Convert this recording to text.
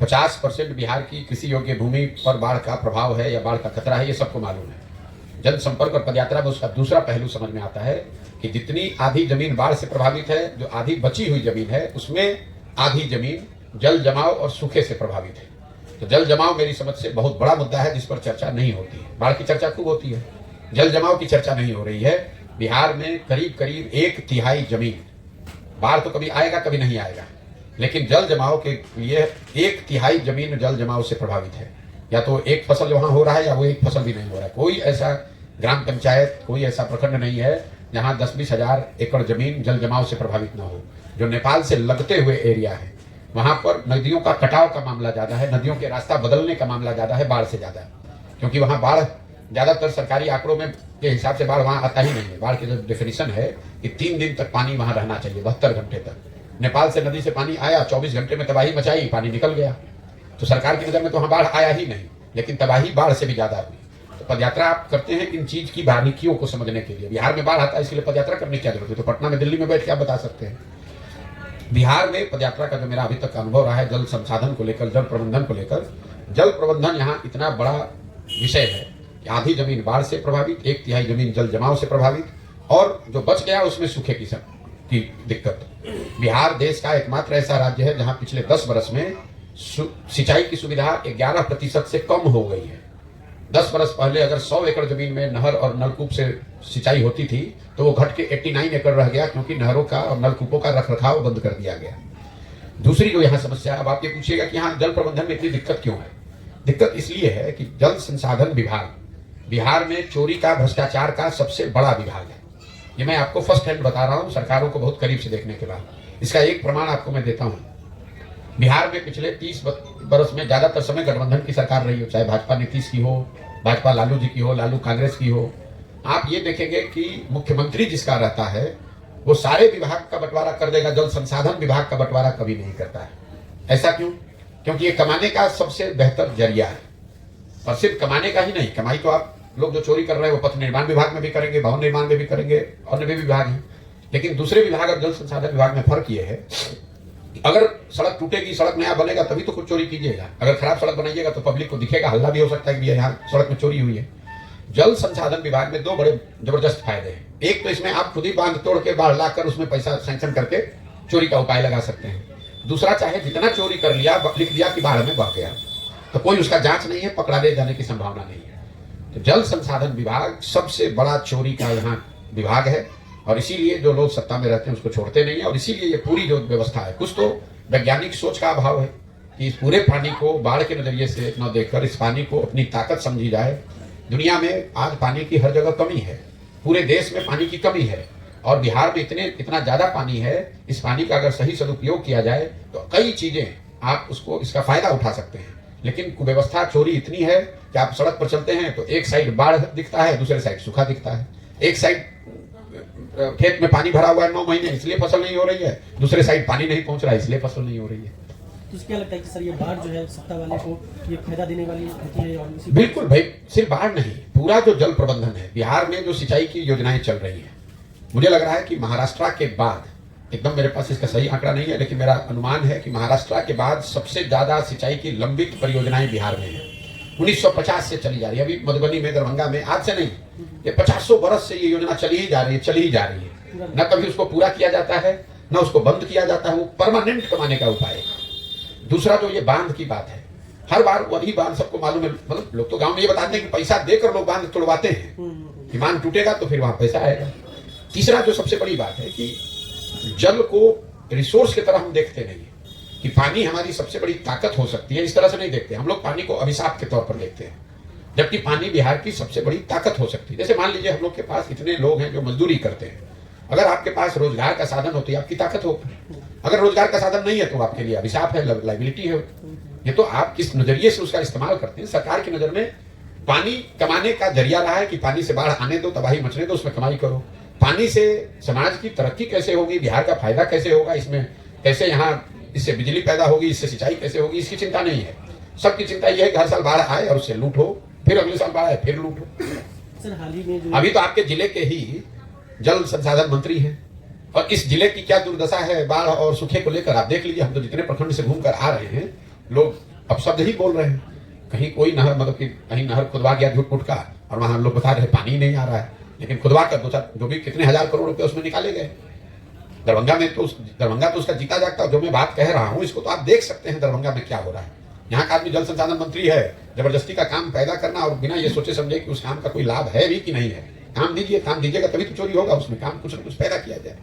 50% बिहार की कृषि योग्य भूमि पर बाढ़ का प्रभाव है या बाढ़ का खतरा है, ये सबको मालूम है। जनसंपर्क और पदयात्रा में उसका दूसरा पहलू समझ में आता है कि जितनी आधी जमीन बाढ़ से प्रभावित है, जो आधी बची हुई जमीन है, उसमें आधी जमीन जल जमाव और सूखे से प्रभावित है। तो जल जमाव मेरी समझ से बहुत बड़ा मुद्दा है जिस पर चर्चा नहीं होती है। बाढ़ की चर्चा खूब होती है, जल जमाव की चर्चा नहीं हो रही है। बिहार में करीब करीब 1/3 जमीन, बाढ़ तो कभी आएगा कभी नहीं आएगा, लेकिन जल जमाव के लिए 1/3 जमीन जल जमाव से प्रभावित है। या तो एक फसल वहां हो रहा है या वो एक फसल भी नहीं हो रहा है। कोई ऐसा ग्राम पंचायत, कोई ऐसा प्रखंड नहीं है जहां 10-20 हजार एकड़ जमीन जल जमाव से प्रभावित न हो। जो नेपाल से लगते हुए एरिया है, वहां पर नदियों का कटाव का मामला ज्यादा है, नदियों के रास्ता बदलने का मामला ज्यादा है बाढ़ से ज्यादा, क्योंकि वहां बाढ़ ज्यादातर सरकारी आंकड़ों में के हिसाब से बाढ़ वहां आता ही नहीं है। बाढ़ की जो डेफिनेशन है कि 3 दिन तक पानी वहां रहना चाहिए, 72 घंटे तक। नेपाल से नदी से पानी आया, 24 घंटे में तबाही मचाई, पानी निकल गया। तो सरकार की नजर में तो वहां बाढ़ आया ही नहीं, लेकिन तबाही बाढ़ से भी ज्यादा हुई। तो पदयात्रा आप करते हैं इन चीज की बारीकियों को समझने के लिए। बिहार में बाढ़ आता है इसलिए पदयात्रा करने की क्या जरूरत है? तो पटना में, दिल्ली में बैठ के आप बता सकते हैं। बिहार में पदयात्रा का जो मेरा अभी तक का अनुभव रहा है, जल संसाधन को लेकर, जल प्रबंधन को लेकर, जल प्रबंधन यहाँ इतना बड़ा विषय है कि आधी जमीन बाढ़ से प्रभावित, 1/3 जमीन जल जमाव से प्रभावित, और जो बच गया उसमें सूखे की दिक्कत। बिहार देश का एकमात्र ऐसा राज्य है जहां पिछले 10 वर्ष में सिंचाई की सुविधा 11% से कम हो गई है। 10 वर्ष पहले अगर 100 एकड़ जमीन में नहर और नलकूप से सिंचाई होती थी तो वो घट के 89 एकड़ रह गया, क्योंकि नहरों का और नलकूपों का रखरखाव बंद कर दिया गया। दूसरी जो यहाँ समस्या, अब आप ये पूछिएगा कि यहाँ जल प्रबंधन में इतनी दिक्कत क्यों है? दिक्कत इसलिए है कि जल संसाधन विभाग बिहार में चोरी का, भ्रष्टाचार का सबसे बड़ा विभाग है। ये मैं आपको फर्स्ट हैंड बता रहा हूँ, सरकारों को बहुत करीब से देखने के बाद। इसका एक प्रमाण आपको मैं देता हूँ। बिहार में पिछले 30 वर्ष में ज्यादातर समय गठबंधन की सरकार रही हो, चाहे भाजपा नीतीश की हो, भाजपा लालू जी की हो, लालू कांग्रेस की हो। आप ये देखेंगे कि मुख्यमंत्री जिसका रहता है वो सारे विभाग का बंटवारा कर देगा, जल संसाधन विभाग का बंटवारा कभी नहीं करता है। ऐसा क्यों? क्योंकि ये कमाने का सबसे बेहतर जरिया है। और सिर्फ कमाने का ही नहीं, कमाई तो आप लोग जो चोरी कर रहे हैं वो पथ निर्माण विभाग में भी करेंगे, भवन निर्माण में भी करेंगे, अन्य भी विभाग हैं। लेकिन दूसरे विभाग और जल संसाधन विभाग में फर्क ये है कि अगर सड़क टूटेगी, सड़क नया बनेगा तभी तो कुछ चोरी कीजिएगा। अगर खराब सड़क बनाइएगा तो पब्लिक को दिखेगा, हल्ला भी हो सकता है कि यहाँ सड़क में चोरी हुई है। जल संसाधन विभाग में 2 बड़े जबरदस्त फायदे हैं। एक तो इसमें आप खुद ही बांध तोड़ के बाढ़ लाकर उसमें पैसा सैंक्शन करके चोरी का उपाय लगा सकते हैं। दूसरा, चाहे जितना चोरी कर लिया, लिख दिया कि बाढ़ में बह गया, तो कोई उसका जांच नहीं है, पकड़ाने जाने की संभावना नहीं है। तो जल संसाधन विभाग सबसे बड़ा चोरी का यहाँ विभाग है, और इसीलिए जो लोग सत्ता में रहते हैं उसको छोड़ते नहीं है। और इसीलिए ये पूरी जो व्यवस्था है, कुछ तो वैज्ञानिक सोच का अभाव है कि इस पूरे पानी को बाढ़ के नजरिए से न देखकर इस पानी को अपनी ताकत समझी जाए। दुनिया में आज पानी की हर जगह कमी है, पूरे देश में पानी की कमी है, और बिहार में इतना ज्यादा पानी है। इस पानी का अगर सही सदुपयोग किया जाए तो कई चीजें आप उसको, इसका फायदा उठा सकते हैं। लेकिन कुव्यवस्था, चोरी इतनी है कि आप सड़क पर चलते हैं तो एक साइड बाढ़ दिखता है, दूसरे साइड सूखा दिखता है। एक साइड खेत में पानी भरा हुआ है 9 महीने, इसलिए फसल नहीं हो रही है, दूसरे साइड पानी नहीं पहुंच रहा है, इसलिए फसल नहीं हो रही है। तो क्या लगता है कि सर ये बाढ़ जो है सत्ता वाले को ये फायदा देने वाली होती है? और बिल्कुल भाई, सिर्फ बाढ़ नहीं, पूरा जो जल प्रबंधन है बिहार में, जो सिंचाई की योजनाएं चल रही है, मुझे लग रहा है कि महाराष्ट्र के बाद, एकदम मेरे पास इसका सही आंकड़ा नहीं है, लेकिन मेरा अनुमान है कि महाराष्ट्र के बाद सबसे ज्यादा सिंचाई की लंबित परियोजनाएं बिहार में है। 1950 से चली जा रही है। अभी मधुबनी में, दरभंगा में आज से नहीं, ये 50 बरस से ये योजना चली ही जा रही है। न कभी उसको पूरा किया जाता है, न उसको बंद किया जाता है। वो परमानेंट कमाने का उपाय है। दूसरा जो ये बांध की बात है, हर बार वही बांध, सबको मालूम है, मतलब लोग तो गांव में ये बताते हैं कि पैसा देकर लोग बांध तोड़वाते हैं कि बांध टूटेगा तो फिर वहां पैसा आएगा। तीसरा जो सबसे बड़ी बात है कि जल को रिसोर्स की तरह हम देखते नहीं कि पानी हमारी सबसे बड़ी ताकत हो सकती है, इस तरह से नहीं देखते। हम लोग पानी को अभिशाप के तौर पर देखते हैं, जबकि पानी बिहार की सबसे बड़ी ताकत हो सकती है। जैसे मान लीजिए हम लोग के पास इतने लोग हैं जो मजदूरी करते हैं, अगर आपके पास रोजगार का साधन हो तो आपकी ताकत हो। अगर रोजगार का साधन नहीं है तो आपके लिए अभिशाप है, लाइबिलिटी है। ये तो आप किस नजरिए से उसका इस्तेमाल करते हैं। सरकार की नजर में पानी कमाने का जरिया रहा है कि पानी से बाढ़ आने दो, तबाही मचने दो, उसमें कमाई करो। पानी से समाज की तरक्की कैसे होगी, बिहार का फायदा कैसे होगा, इसमें कैसे यहाँ इससे बिजली पैदा होगी, इससे सिंचाई कैसे होगी, इसकी चिंता नहीं है। सबकी चिंता यह है कि हर साल बाढ़ आए और उससे लूट हो, फिर अगले साल बाढ़ आए फिर लूट हो। सर हाल ही में अभी तो आपके जिले के ही जल संसाधन मंत्री हैं, और इस जिले की क्या दुर्दशा है बाढ़ और सूखे को लेकर, आप देख लीजिए। हम तो जितने प्रखंड से घूमकर आ रहे हैं, लोग शब्द ही बोल रहे हैं। कहीं कोई नहर मतलब कि कहीं नहर खुदवा गया झूठ मूठ का, और वहां लोग बता रहे पानी नहीं आ रहा है, लेकिन खुदवा कर जो भी कितने हजार करोड़ रुपए उसमें निकाले गए। दरभंगा तो उसका जीता जागता, जो मैं बात कह रहा हूं इसको तो आप देख सकते हैं दरभंगा में क्या हो रहा है। यहाँ का आदमी जल संसाधन मंत्री है, जबरदस्ती का काम पैदा करना और बिना ये सोचे समझे कि उस काम का कोई लाभ है भी कि नहीं है। काम दीजिएगा तभी तो चोरी होगा, उसमें काम कुछ न कुछ पैदा किया जाए।